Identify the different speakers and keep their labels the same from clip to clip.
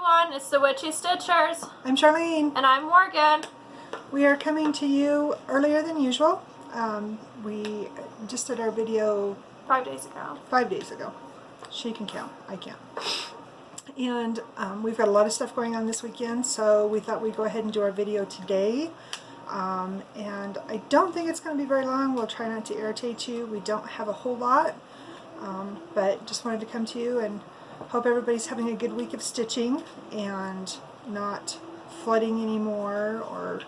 Speaker 1: everyone, it's the Witchy Stitchers.
Speaker 2: I'm Charlene.
Speaker 1: And I'm Morgan.
Speaker 2: We are coming to you earlier than usual. We just did our video
Speaker 1: 5 days ago.
Speaker 2: 5 days ago. She can count, I can't. And we've got a lot of stuff going on this weekend, so we thought we'd go ahead and do our video today. And I don't think it's going to be very long. We'll try not to irritate you. We don't have a whole lot, but just wanted to come to you and hope everybody's having a good week of stitching and not flooding anymore or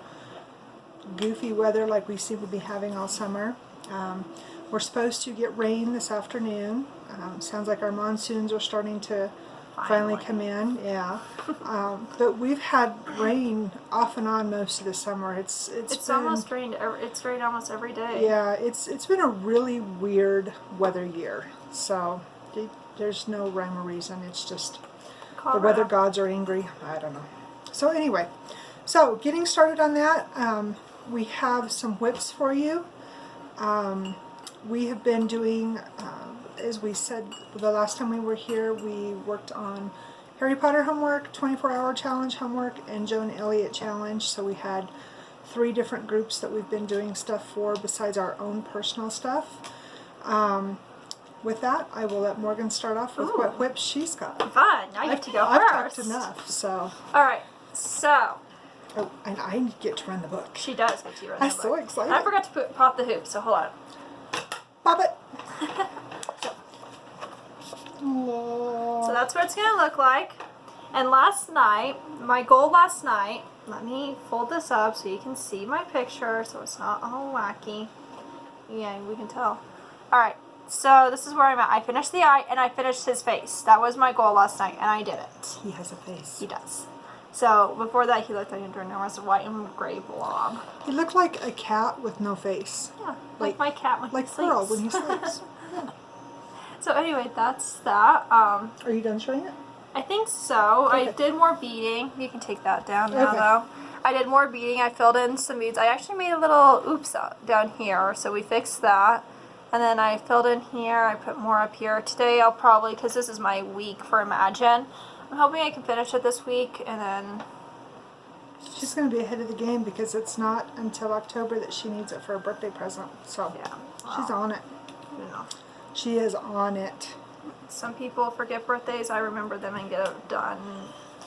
Speaker 2: goofy weather like we seem to be having all summer. We're supposed to get rain this afternoon. Sounds like our monsoons are starting to finally come in. Yeah, but we've had rain off and on most of the summer. It's been,
Speaker 1: almost rained. It's rained almost every day.
Speaker 2: Yeah, it's been a really weird weather year. So there's no rhyme or reason. It's just
Speaker 1: Colorado.
Speaker 2: The weather gods are angry. I don't know. So anyway, so getting started on that, we have some whips for you. We have been doing, as we said the last time we were here, we worked on Harry Potter homework, 24-hour challenge homework, and Joan Elliott challenge. So we had 3 different groups that we've been doing stuff for besides our own personal stuff. With that, I will let Morgan start off with what whips she's got.
Speaker 1: Fun. I get to go
Speaker 2: I've
Speaker 1: first.
Speaker 2: talked enough, so.
Speaker 1: All right. So.
Speaker 2: Oh, and I get to run the book.
Speaker 1: She does get to run the book.
Speaker 2: I'm so excited.
Speaker 1: I forgot to pop the hoop, so hold on.
Speaker 2: Pop it.
Speaker 1: So that's what it's going to look like. And last night, my goal last night, let me fold this up so you can see my picture so it's not all wacky. Yeah, we can tell. Alright, so this is where I'm at. I finished the eye and I finished his face. That was my goal last night and I did it.
Speaker 2: He has a face.
Speaker 1: He does. So before that he looked like an enormous white and gray blob.
Speaker 2: He looked like a cat with no face.
Speaker 1: Yeah, like my cat when
Speaker 2: like
Speaker 1: he sleeps.
Speaker 2: Pearl when he sleeps. Yeah.
Speaker 1: So anyway, that's that.
Speaker 2: Are you done showing it?
Speaker 1: I think so.
Speaker 2: Okay.
Speaker 1: I did more beading. You can take that down now, though. I did more beading. I filled in some beads. I actually made a little oops down here, so we fixed that. And then I filled in here. I put more up here. Today I'll probably, because this is my week for Imagine, I'm hoping I can finish it this week, and then...
Speaker 2: She's going to be ahead of the game because it's not until October that she needs it for a birthday present. So
Speaker 1: yeah, well,
Speaker 2: she's on it.
Speaker 1: Yeah.
Speaker 2: She is on it.
Speaker 1: Some people forget birthdays. I remember them and get it done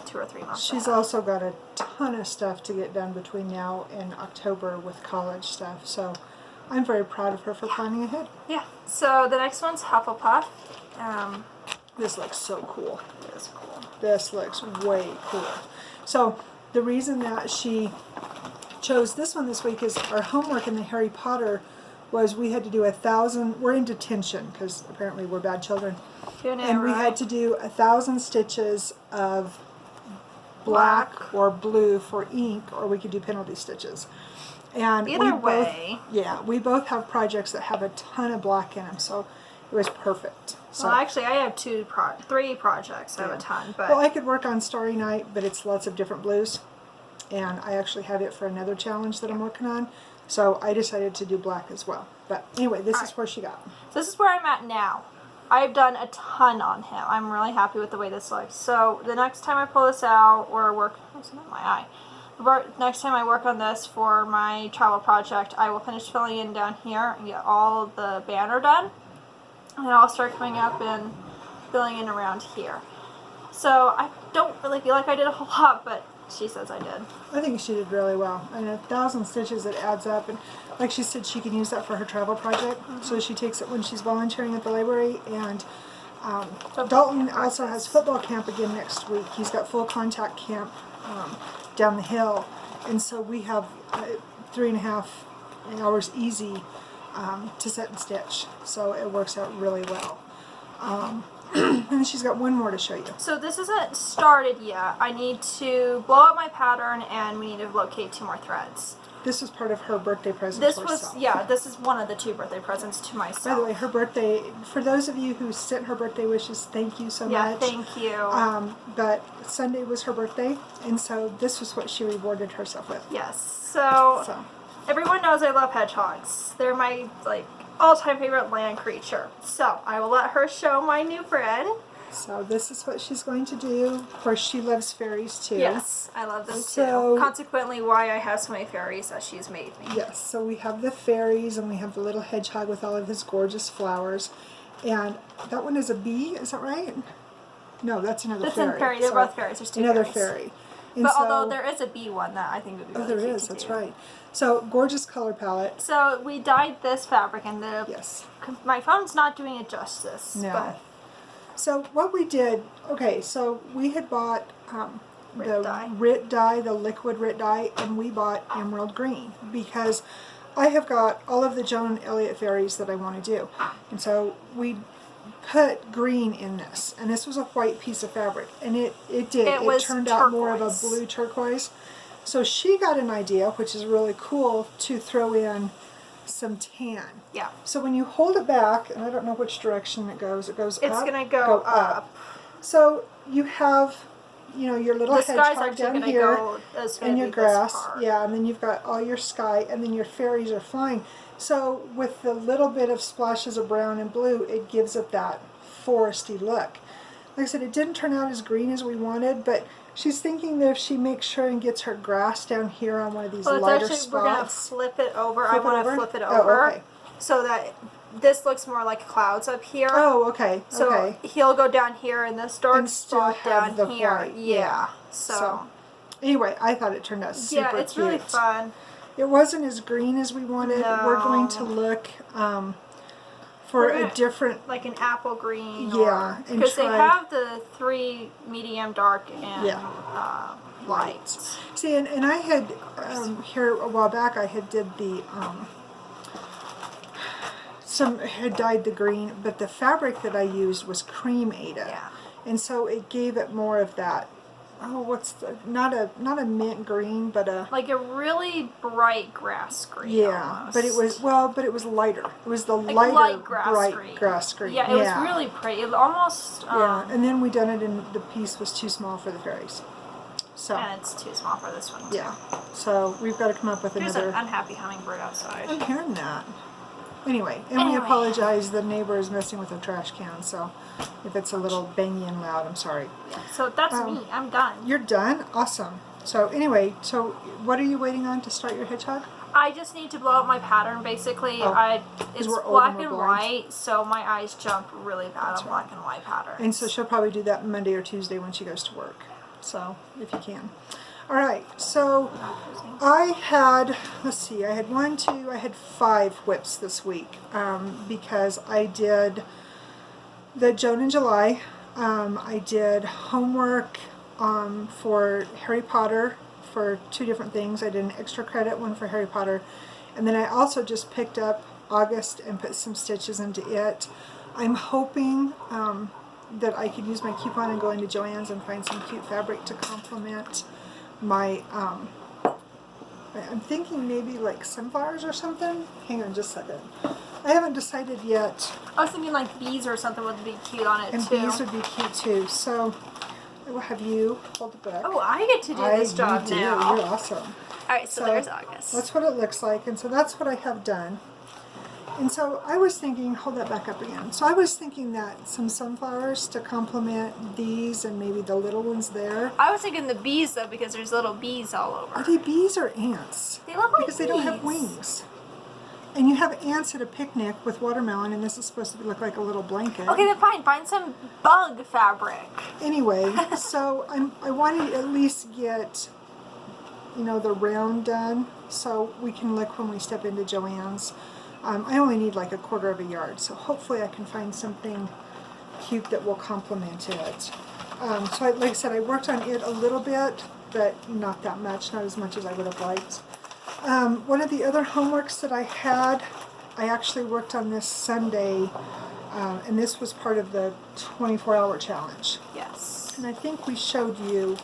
Speaker 1: 2 or 3 months
Speaker 2: She's
Speaker 1: back.
Speaker 2: also got a ton of stuff to get done between now and October with college stuff. So I'm very proud of her for planning ahead.
Speaker 1: Yeah. So the next one's Hufflepuff.
Speaker 2: This looks so cool.
Speaker 1: It is cool.
Speaker 2: This looks way cool. So the reason that she chose this one this week is our homework in the Harry Potter was we had to do 1,000, we're in detention because apparently we're bad children. And we had to do 1,000 stitches of black or blue for ink, or we could do penalty stitches. And
Speaker 1: either way.
Speaker 2: Yeah, we both have projects that have a ton of black in them, so it was perfect. So,
Speaker 1: well, actually, I have 3 projects. I have a ton, but
Speaker 2: well, I could work on Starry Night, but it's lots of different blues, and I actually have it for another challenge that I'm working on. So I decided to do black as well. But anyway, this is where she got.
Speaker 1: So this is where I'm at now. I've done a ton on him. I'm really happy with the way this looks. So the next time I pull this out or work, it's not my eye. Next time I work on this for my travel project, I will finish filling in down here and get all the banner done. And then I'll start coming up and filling in around here. So I don't really feel like I did a whole lot, but she says I did.
Speaker 2: I think she did really well. And 1,000 stitches, it adds up. And like she said, she can use that for her travel project. So she takes it when she's volunteering at the library. And Dalton also has football camp again next week. He's got full contact camp down the hill. And so we have 3.5 hours easy to set and stitch. So it works out really well. And she's got one more to show you.
Speaker 1: So this isn't started yet. I need to blow up my pattern and we need to locate 2 more threads.
Speaker 2: This was part of her birthday present
Speaker 1: This
Speaker 2: to
Speaker 1: was,
Speaker 2: herself.
Speaker 1: yeah, this is one of the 2 birthday presents to myself.
Speaker 2: By the way, her birthday, for those of you who sent her birthday wishes, thank you so much.
Speaker 1: Yeah, thank you.
Speaker 2: But Sunday was her birthday, and so this was what she rewarded herself with.
Speaker 1: Yes, so everyone knows I love hedgehogs. They're my, all-time favorite land creature. So I will let her show my new friend.
Speaker 2: So this is what she's going to do. Of course, she loves fairies too.
Speaker 1: Yes, I love them
Speaker 2: So-
Speaker 1: too. Consequently, why I have so many fairies that she's made me.
Speaker 2: Yes, so we have the fairies and we have the little hedgehog with all of his gorgeous flowers. And that one is a bee, is that right? No, that's another
Speaker 1: That's
Speaker 2: fairy.
Speaker 1: a fairy. They're
Speaker 2: Sorry.
Speaker 1: both fairies. There's two
Speaker 2: Another
Speaker 1: fairies.
Speaker 2: fairy. And
Speaker 1: But
Speaker 2: so,
Speaker 1: although there is a bee one that I think would be really
Speaker 2: there
Speaker 1: cute
Speaker 2: is,
Speaker 1: to
Speaker 2: that's
Speaker 1: do.
Speaker 2: right. So gorgeous color palette.
Speaker 1: So we dyed this fabric, and
Speaker 2: Yes.
Speaker 1: my phone's not doing it justice.
Speaker 2: No.
Speaker 1: But
Speaker 2: So what we did, okay, so we had bought
Speaker 1: Rit dye.
Speaker 2: Rit dye, the liquid Rit dye, and we bought emerald green because I have got all of the Joan and Elliott fairies that I want to do. And so we put green in this, and this was a white piece of fabric, and it did.
Speaker 1: It was
Speaker 2: turned out more of a
Speaker 1: turquoise.
Speaker 2: blue turquoise. So she got an idea, which is really cool, to throw in some tan.
Speaker 1: yeah,
Speaker 2: So when you hold it back, and I don't know which direction it goes
Speaker 1: it's
Speaker 2: up.
Speaker 1: gonna go up.
Speaker 2: So you have, you know, your little
Speaker 1: The sky's
Speaker 2: hedgehog
Speaker 1: actually
Speaker 2: down
Speaker 1: gonna
Speaker 2: here,
Speaker 1: go. It's gonna
Speaker 2: and
Speaker 1: be
Speaker 2: your
Speaker 1: this
Speaker 2: grass,
Speaker 1: part.
Speaker 2: yeah, and then you've got all your sky, and then your fairies are flying. So with the little bit of splashes of brown and blue, it gives it that foresty look. Like I said, it didn't turn out as green as we wanted, but she's thinking that if she makes sure and gets her grass down here on one of these
Speaker 1: Well, it's
Speaker 2: lighter
Speaker 1: actually we're gonna
Speaker 2: spots.
Speaker 1: flip it over. I
Speaker 2: Flip it
Speaker 1: want to
Speaker 2: over?
Speaker 1: flip it
Speaker 2: Oh,
Speaker 1: over
Speaker 2: okay.
Speaker 1: so that this looks more like clouds up here.
Speaker 2: Oh, okay,
Speaker 1: So
Speaker 2: okay.
Speaker 1: he'll go down here in this dark
Speaker 2: And still
Speaker 1: spot
Speaker 2: have
Speaker 1: down
Speaker 2: the
Speaker 1: here.
Speaker 2: white,
Speaker 1: Yeah.
Speaker 2: yeah.
Speaker 1: So
Speaker 2: Anyway, I thought it turned out super
Speaker 1: yeah, it's
Speaker 2: cute.
Speaker 1: really fun.
Speaker 2: It wasn't as green as we wanted. We're going to
Speaker 1: No.
Speaker 2: look for
Speaker 1: We're
Speaker 2: a
Speaker 1: gonna-
Speaker 2: different.
Speaker 1: Like an apple green.
Speaker 2: Yeah, and
Speaker 1: because they
Speaker 2: try-
Speaker 1: have the 3 medium, dark, and
Speaker 2: Yeah.
Speaker 1: light.
Speaker 2: See, and I had here a while back. I had did the had dyed the green, but the fabric that I used was cream Ada,
Speaker 1: Yeah.
Speaker 2: and so it gave it more of that. Oh, what's the not a mint green, but a
Speaker 1: Like a really bright grass green.
Speaker 2: yeah.
Speaker 1: Almost.
Speaker 2: But it was lighter. It was the
Speaker 1: like
Speaker 2: lighter
Speaker 1: light grass
Speaker 2: bright
Speaker 1: green.
Speaker 2: grass green.
Speaker 1: Yeah, it was really pretty. It almost
Speaker 2: Yeah, and then we done it, and the piece was too small for the fairies. So
Speaker 1: and it's too small for this one too.
Speaker 2: yeah, so we've got to come up with
Speaker 1: There's
Speaker 2: another.
Speaker 1: an unhappy hummingbird outside.
Speaker 2: I'm hearing that. Anyway, and we
Speaker 1: Anyway.
Speaker 2: apologize. The neighbor is messing with our trash can, so if it's a little bangy and loud, I'm sorry.
Speaker 1: So that's me. I'm done.
Speaker 2: You're done? Awesome. So anyway, so what are you waiting on to start your hedgehog?
Speaker 1: I just need to blow up my pattern basically.
Speaker 2: Oh,
Speaker 1: It's
Speaker 2: we're old
Speaker 1: black
Speaker 2: and we're
Speaker 1: and
Speaker 2: blind.
Speaker 1: white, so my eyes jump really bad
Speaker 2: That's
Speaker 1: on
Speaker 2: right.
Speaker 1: black and white patterns.
Speaker 2: And so she'll probably do that Monday or Tuesday when she goes to work. So if you can. All right. So I had, let's see, I had 5 whips this week because I did the Joan in July. I did homework for Harry Potter for 2 different things. I did an extra credit one for Harry Potter, and then I also just picked up August and put some stitches into it. I'm hoping that I could use my coupon and go into Joann's and find some cute fabric to complement my I'm thinking maybe like sunflowers or something. Hang on just a second. I haven't decided yet.
Speaker 1: I was thinking like bees or something would be cute on it
Speaker 2: And
Speaker 1: too.
Speaker 2: bees would be cute too. So I will have you hold the book.
Speaker 1: Oh, I get to do this job
Speaker 2: you do.
Speaker 1: now.
Speaker 2: You're awesome.
Speaker 1: Alright, so there's August.
Speaker 2: That's what it looks like, and so that's what I have done. And so I was thinking, hold that back up again. So I was thinking that some sunflowers to complement these and maybe the little ones there.
Speaker 1: I was thinking the bees though because there's little bees all over.
Speaker 2: Are they bees or ants?
Speaker 1: They look like
Speaker 2: Because they don't have
Speaker 1: bees.
Speaker 2: wings. And you have ants at a picnic with watermelon, and this is supposed to look like a little blanket.
Speaker 1: Okay, then fine. Find some bug fabric.
Speaker 2: Anyway, so I wanted to at least get, you know, the round done so we can look when we step into Joann's. I only need like 1/4 yard, so hopefully I can find something cute that will complement it. So like I said, I worked on it a little bit, but not that much, not as much as I would have liked. One of the other homeworks that I had, I actually worked on this Sunday, and this was part of the 24-hour challenge.
Speaker 1: Yes.
Speaker 2: And I think we showed you,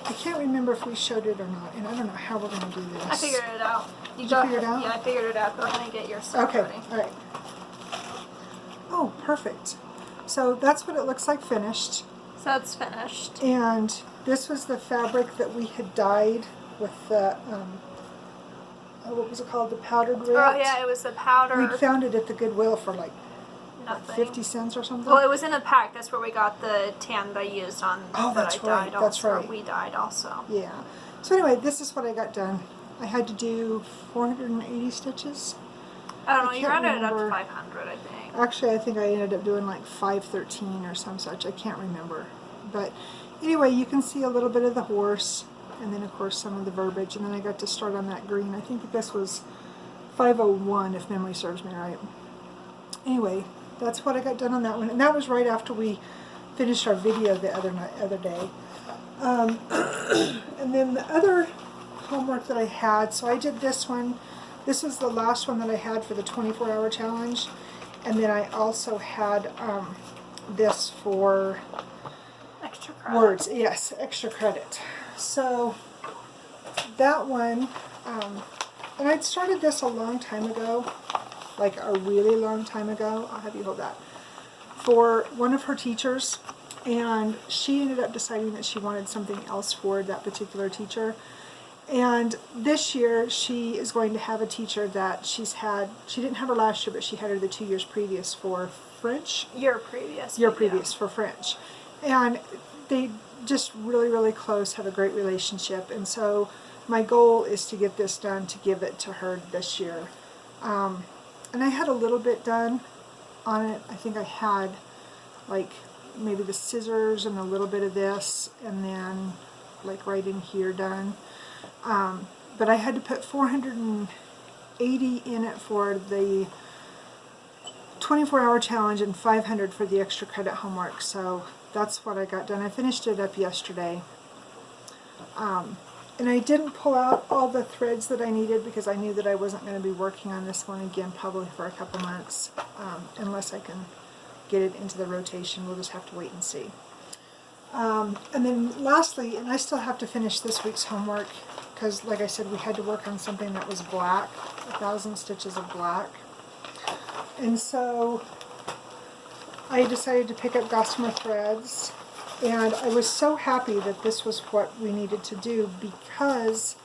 Speaker 2: I can't remember if we showed it or not, and I don't know how we're going to do this.
Speaker 1: I figured it out.
Speaker 2: Did you figure it out?
Speaker 1: Yeah, I figured it out. Go ahead and get your stuff
Speaker 2: Okay,
Speaker 1: ready.
Speaker 2: all right. Oh, perfect. So that's what it looks like finished.
Speaker 1: So it's finished.
Speaker 2: And this was the fabric that we had dyed with the, what was it called? The powdered red?
Speaker 1: Oh yeah, it was the powder.
Speaker 2: We'd found it at the Goodwill for like
Speaker 1: Nothing.
Speaker 2: 50 cents or something.
Speaker 1: Well, it was in a pack. That's where we got the tan that I used on.
Speaker 2: Oh,
Speaker 1: that
Speaker 2: that's
Speaker 1: I dyed
Speaker 2: right. That's
Speaker 1: also.
Speaker 2: right.
Speaker 1: We dyed also.
Speaker 2: Yeah. So anyway, this is what I got done. I had to do 480 stitches.
Speaker 1: I don't know. You
Speaker 2: can't
Speaker 1: rounded it up
Speaker 2: remember.
Speaker 1: to 500, I think.
Speaker 2: Actually, I think I ended up doing like 513 or some such. I can't remember. But anyway, you can see a little bit of the horse, and then of course some of the verbiage, and then I got to start on that green. I think this was 501 if memory serves me right. Anyway, that's what I got done on that one, and that was right after we finished our video the other day. And then the other homework that I had, so I did this one. This was the last one that I had for the 24-hour challenge, and then I also had this for
Speaker 1: Extra credit.
Speaker 2: words. Yes, extra credit. So that one, and I'd started this a long time ago, like a really long time ago. I'll have you hold that. For one of her teachers, and she ended up deciding that she wanted something else for that particular teacher. And this year she is going to have a teacher that she didn't have her last year, but she had her the 2 years previous for French.
Speaker 1: Year previous.
Speaker 2: For French. And they just really, really close, have a great relationship. And so my goal is to get this done, to give it to her this year. And I had a little bit done on it. I think I had like maybe the scissors and a little bit of this, and then like right in here done. But I had to put 480 in it for the 24-hour challenge and 500 for the extra credit homework. So that's what I got done. I finished it up yesterday. And I didn't pull out all the threads that I needed because I knew that I wasn't going to be working on this one again probably for a couple months, unless I can get it into the rotation. We'll just have to wait and see. And then lastly, and I still have to finish this week's homework because, like I said, we had to work on something that was black, 1,000 stitches of black. And so I decided to pick up gossamer threads, and I was so happy that this was what we needed to do because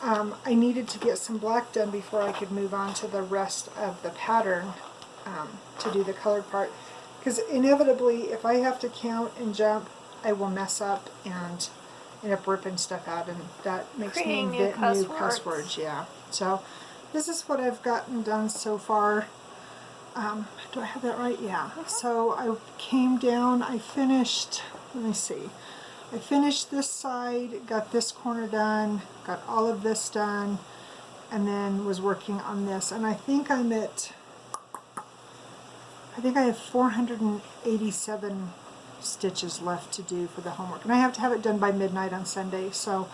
Speaker 2: I needed to get some black done before I could move on to the rest of the pattern to do the colored part. Because inevitably, if I have to count and jump, I will mess up and end up ripping stuff out, and that makes me invent new cuss words. Yeah. So this is what I've gotten done so far. Do I have that right? Yeah. So I came down, I finished, let me see. I finished this side, got this corner done, got all of this done, and then was working on this. And I think I have 487 stitches left to do for the homework. And I have to have it done by midnight on Sunday. So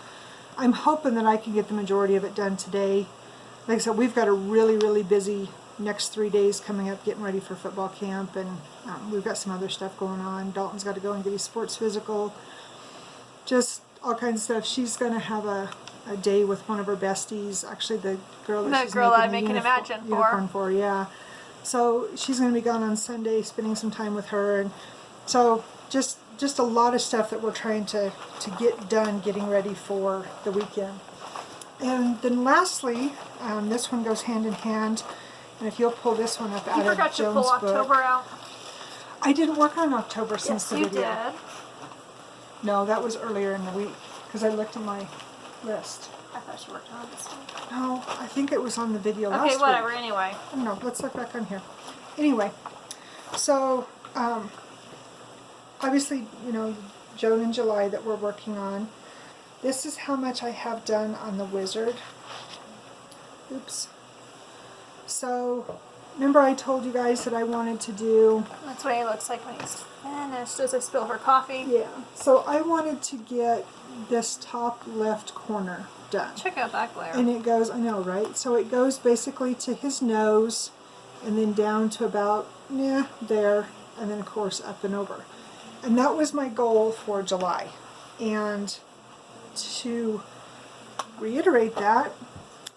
Speaker 2: I'm hoping that I can get the majority of it done today. Like I said, we've got a really, really busy next 3 days coming up, getting ready for football camp, and we've got some other stuff going on. Dalton's got to go and get his sports physical. Just all kinds of stuff. She's going to have a day with one of her besties. Actually, the girl that she's making the unicorn for. Yeah. So she's going to be gone on Sunday, spending some time with her, and so just a lot of stuff that we're trying to get done, getting ready for the weekend. And then lastly, this one goes hand in hand. And if you'll pull this one up out of Joan's book.
Speaker 1: You forgot to pull October out.
Speaker 2: I didn't work on October since the video.
Speaker 1: Yes, you did.
Speaker 2: No, that was earlier in the week because I looked at my list.
Speaker 1: I thought you worked on this one.
Speaker 2: No, I think it was on the video last week.
Speaker 1: Okay, whatever, anyway.
Speaker 2: I don't know, let's look back on here. Anyway, so obviously, you know, Joan in July that we're working on. This is how much I have done on the wizard. Oops. So, remember I told you guys that I wanted to do...
Speaker 1: That's what he looks like when he's finished. Does I spill her coffee?
Speaker 2: Yeah. So I wanted to get this top left corner done.
Speaker 1: Check out that glare.
Speaker 2: And it goes, I know, right? So it goes basically to his nose, and then down to about, there, and then of course up and over. And that was my goal for July. And to reiterate that,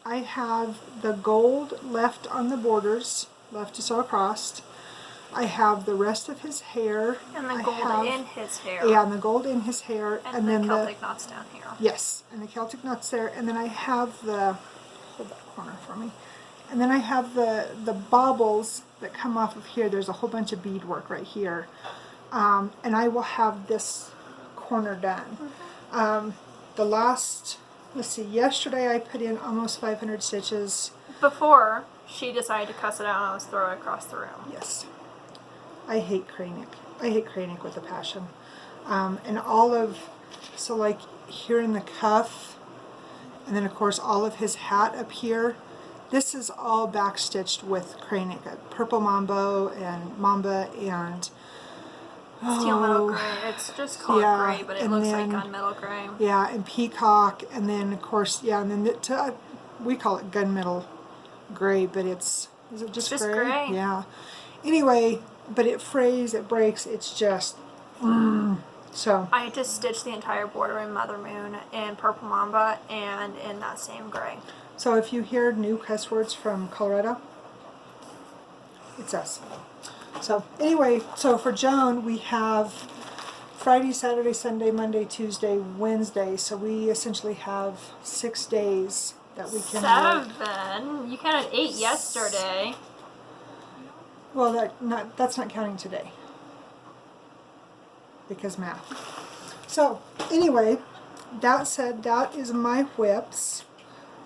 Speaker 2: I have the gold left on the borders, left to sew across. I have the rest of his hair.
Speaker 1: And the gold in his hair.
Speaker 2: Yeah, and the gold in his hair.
Speaker 1: And then the Celtic knots down here.
Speaker 2: Yes, and the Celtic knots there. And then I have the, hold that corner for me. And then I have the baubles that come off of here. There's a whole bunch of beadwork right here. And I will have this corner done. The last, let's see, yesterday I put in almost 500 stitches.
Speaker 1: Before she decided to cuss it out and I was throw it across the room.
Speaker 2: Yes. I hate cray neck. I hate cray neck with a passion. And all of, so like here in the cuff, and then of course all of his hat up here, this is all backstitched with cray neck. Purple Mambo and Mamba and
Speaker 1: Steel metal gray. It's just called gray, but it looks like gunmetal gray.
Speaker 2: Yeah, and Peacock, and then of course, yeah, and then we call it gunmetal gray, but is it just gray? Yeah. Anyway, but it frays, it breaks, it's just, so.
Speaker 1: I had to stitch the entire border in Mother Moon in Purple Mamba and in that same gray.
Speaker 2: So if you hear new cuss words from Colorado, it's us. So anyway, so for Joan, we have Friday, Saturday, Sunday, Monday, Tuesday, Wednesday. So we essentially have 6 days that we can work.
Speaker 1: 7? You counted 8 yesterday.
Speaker 2: Well, that's not counting today. Because math. So anyway, that said, that is my whips.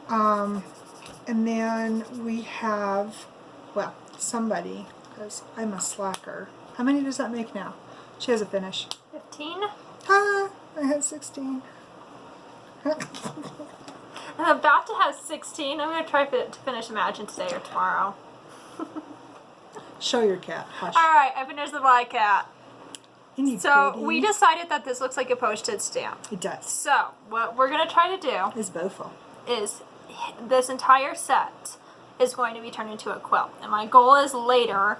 Speaker 2: And then we have, well, somebody, because I'm a slacker. How many does that make now? She has a finish.
Speaker 1: 15?
Speaker 2: Ah, I had 16.
Speaker 1: I'm about to have 16. I'm going to try to finish Imagine today or tomorrow.
Speaker 2: Show your cat. Hush.
Speaker 1: Alright, I finished the black cat. So
Speaker 2: pretty.
Speaker 1: we decided that this looks like a postage stamp.
Speaker 2: It does.
Speaker 1: So what we're going to try to do
Speaker 2: It's beautiful.
Speaker 1: is this entire set is going to be turned into a quilt. And my goal is later,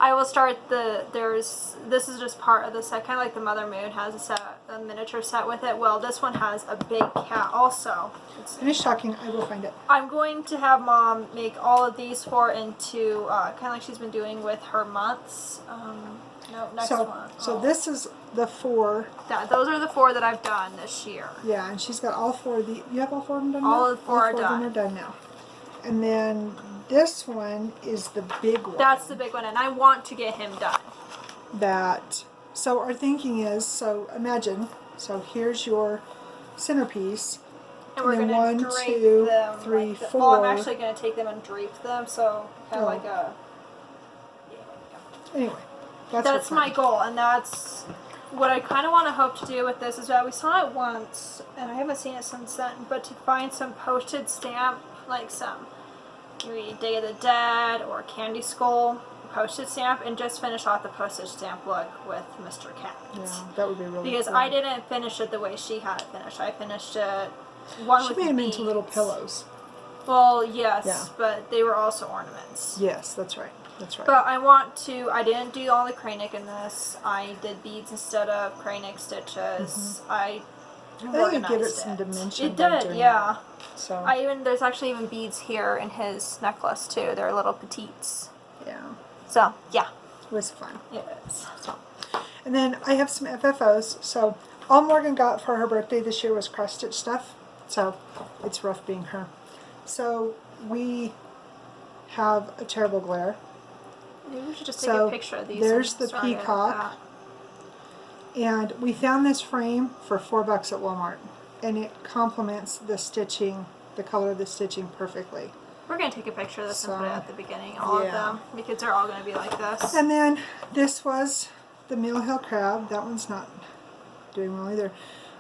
Speaker 1: I will start this is just part of the set, kind of like the Mother Moon has a miniature set with it. Well, this one has a big cat also.
Speaker 2: Finish talking, I will find it.
Speaker 1: I'm going to have Mom make all of these 4 into, kind of like she's been doing with her months. No, next one.
Speaker 2: So this is the 4.
Speaker 1: Those are the 4 that I've done this year.
Speaker 2: Yeah, and she's got all 4 of the, you have all 4 of them done now?
Speaker 1: All of 4 are done.
Speaker 2: All 4 of them are done now. And then this one is the big one.
Speaker 1: That's the big one, and I want to get him done.
Speaker 2: So our thinking is, so imagine, so here's your centerpiece.
Speaker 1: And we're going to
Speaker 2: 1,
Speaker 1: drape
Speaker 2: 2,
Speaker 1: them
Speaker 2: 3,
Speaker 1: like
Speaker 2: 4.
Speaker 1: Well, I'm actually going to take them and drape them, so kind of like a...
Speaker 2: Anyway,
Speaker 1: that's my goal, and that's what I kind of want to hope to do with this is that we saw it once, and I haven't seen it since then, but to find some postage stamp, like some maybe Day of the Dead or Candy Skull postage stamp, and just finish off the postage stamp look with Mr. Cat.
Speaker 2: Yeah, that would be really
Speaker 1: Because
Speaker 2: fun.
Speaker 1: I didn't finish it the way she had it finished. I finished it
Speaker 2: She
Speaker 1: with
Speaker 2: made them
Speaker 1: beads.
Speaker 2: into little pillows.
Speaker 1: Well, yes,
Speaker 2: Yeah.
Speaker 1: but they were also ornaments.
Speaker 2: Yes, that's right. That's right.
Speaker 1: But I didn't do all the cranic in this. I did beads instead of cranic stitches. I
Speaker 2: think it give it some dimension.
Speaker 1: It
Speaker 2: by
Speaker 1: did,
Speaker 2: doing
Speaker 1: yeah.
Speaker 2: that. So
Speaker 1: There's actually even beads here in his necklace too. They're little petites.
Speaker 2: yeah,
Speaker 1: So, yeah.
Speaker 2: it was fun.
Speaker 1: It is.
Speaker 2: So, and then I have some FFOs. So all Morgan got for her birthday this year was cross stitch stuff. So it's rough being her. So we have a terrible glare.
Speaker 1: Maybe we should just take a picture of these.
Speaker 2: There's the
Speaker 1: and start it with
Speaker 2: peacock. And we found this frame for $4 at Walmart. And it complements the stitching, the color of the stitching perfectly.
Speaker 1: We're going to take a picture of this and
Speaker 2: So,
Speaker 1: put it at the beginning, all of them, because they're all going to be like this.
Speaker 2: And then this was the Mill Hill Crab. That one's not doing well either.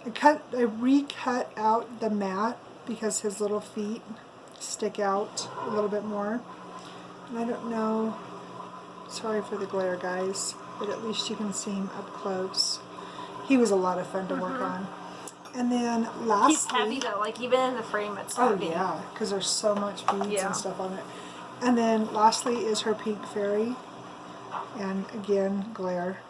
Speaker 2: I recut out the mat because his little feet stick out a little bit more. And I don't know, sorry for the glare guys, but at least you can see him up close. He was a lot of fun to work on. And then lastly...
Speaker 1: He's heavy though, like even in the frame it's
Speaker 2: Oh
Speaker 1: heavy.
Speaker 2: yeah, because there's so much beads and stuff on it. And then lastly is her pink fairy. And again, glare.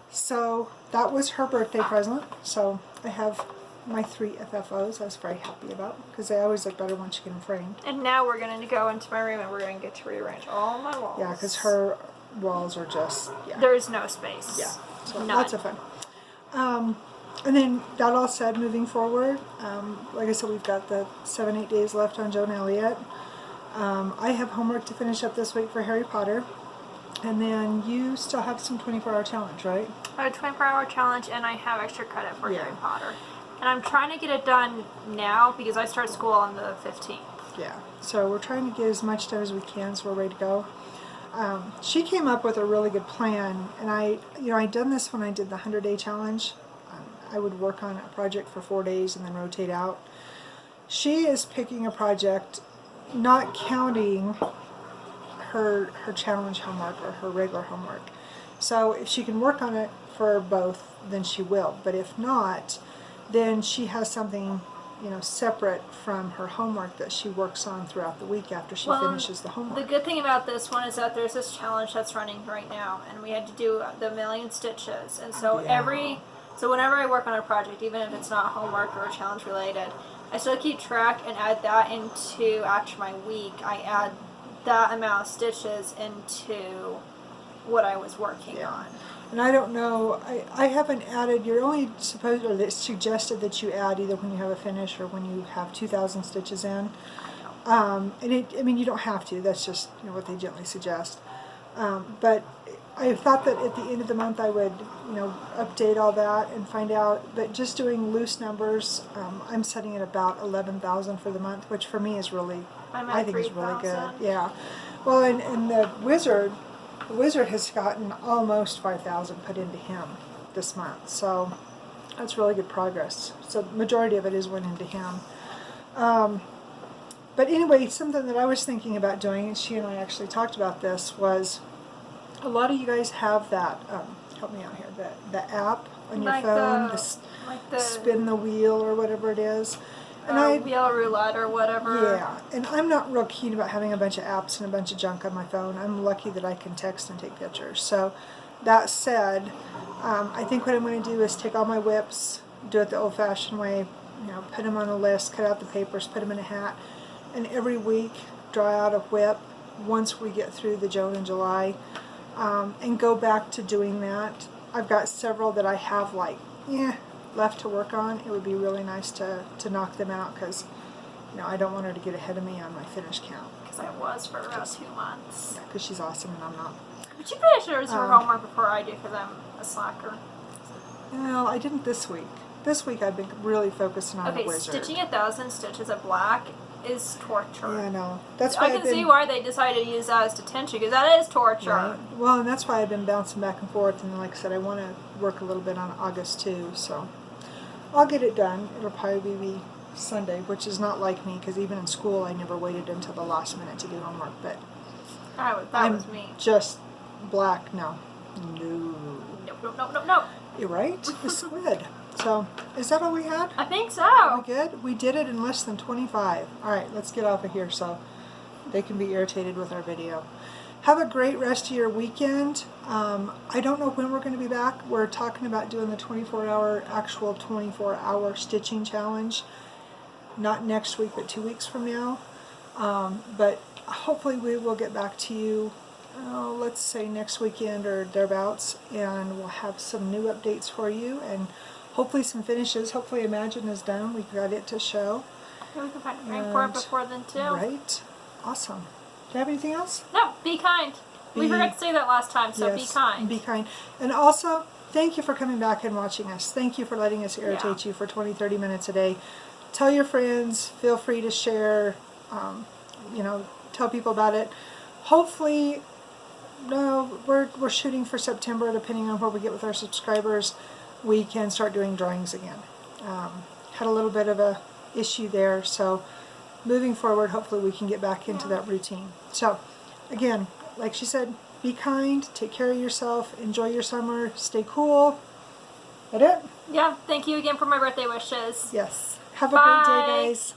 Speaker 2: So that was her birthday present. So I have my 3 FFOs I was very happy about because they always look better once you get them framed.
Speaker 1: And now we're going to go into my room and we're going to get to rearrange all my walls.
Speaker 2: Yeah, because her walls are just, yeah.
Speaker 1: There is no space.
Speaker 2: Yeah, so
Speaker 1: None.
Speaker 2: lots of fun. And then that all said, moving forward, like I said, we've got the 7-8 days left on Joe and Elliot. I have homework to finish up this week for Harry Potter. And then you still have some 24-hour challenge, right?
Speaker 1: I have a 24-hour challenge, and I have extra credit for
Speaker 2: Yeah.
Speaker 1: Harry Potter. And I'm trying to get it done now because I start school on the 15th.
Speaker 2: Yeah. So we're trying to get as much done as we can, so we're ready to go. She came up with a really good plan, and I'd done this when I did the 100-day challenge. I would work on a project for 4 days and then rotate out. She is picking a project, not counting her challenge homework or her regular homework. So if she can work on it for both, then she will. But if not, then she has something, separate from her homework that she works on throughout the week after she finishes the homework.
Speaker 1: The good thing about this one is that there's this challenge that's running right now, and we had to do the million stitches. And so So whenever I work on a project, even if it's not homework or challenge related, I still keep track and add that into, after my week, I add that amount of stitches into what I was working on.
Speaker 2: And I don't know, I haven't added, you're only supposed, or it's suggested that you add either when you have a finish or when you have 2,000 stitches in. And you don't have to, that's just what they gently suggest. But I thought that at the end of the month I would, update all that and find out. But just doing loose numbers, I'm setting at about 11,000 for the month, which for me is really, I think is really good. Yeah. Well, and the wizard has gotten almost 5,000 put into him this month, so that's really good progress. So the majority of it is went into him. But anyway, something that I was thinking about doing, and she and I actually talked about this, was a lot of you guys have that, help me out here, the app on your phone, the spin the wheel or whatever it is. And
Speaker 1: wheel roulette or whatever.
Speaker 2: Yeah, and I'm not real keen about having a bunch of apps and a bunch of junk on my phone. I'm lucky that I can text and take pictures. So that said, I think what I'm going to do is take all my whips, do it the old-fashioned way, put them on a list, cut out the papers, put them in a hat, and every week draw out a whip once we get through the June and July, and go back to doing that. I've got several that I have left to work on. It would be really nice to knock them out because I don't want her to get ahead of me on my finish count.
Speaker 1: Because I was for about 2 months.
Speaker 2: Yeah, because she's awesome and I'm not.
Speaker 1: But you finish yours for homework before I do for them, a slacker.
Speaker 2: Well, I didn't this week. This week I've been really focusing on the wizard.
Speaker 1: Stitching 1,000 stitches of black is torture.
Speaker 2: Yeah, I know. That's why
Speaker 1: I can see why they decided to use that as detention, because that is torture.
Speaker 2: Right. Well, and that's why I've been bouncing back and forth, and like I said, I want to work a little bit on August too, so I'll get it done. It'll probably be Sunday, which is not like me, because even in school I never waited until the last minute to do homework, but
Speaker 1: that was me.
Speaker 2: Just black, no.
Speaker 1: Nope.
Speaker 2: You're right, the squid. So, is that all we had?
Speaker 1: I think so.
Speaker 2: Are we good? We did it in less than 25. Alright, let's get off of here so they can be irritated with our video. Have a great rest of your weekend. I don't know when we're going to be back. We're talking about doing the 24-hour stitching challenge. Not next week, but 2 weeks from now. But hopefully we will get back to you, let's say next weekend or thereabouts, and we'll have some new updates for you, and hopefully some finishes. Hopefully Imagine is done. We got it to show.
Speaker 1: Yeah, we can find a frame for it before then too.
Speaker 2: Right. Awesome. Do you have anything else?
Speaker 1: No, be kind. We forgot to say that last time, so
Speaker 2: yes,
Speaker 1: be kind.
Speaker 2: Be kind. And also, thank you for coming back and watching us. Thank you for letting us irritate you for 20-30 minutes a day. Tell your friends. Feel free to share. Tell people about it. Hopefully, we're shooting for September, depending on where we get with our subscribers. We can start doing drawings again. Had a little bit of a issue there, so moving forward, hopefully we can get back into that routine. So, again, like she said, be kind, take care of yourself, enjoy your summer, stay cool. That it?
Speaker 1: Yeah, thank you again for my birthday wishes.
Speaker 2: Yes. Have a great day, guys.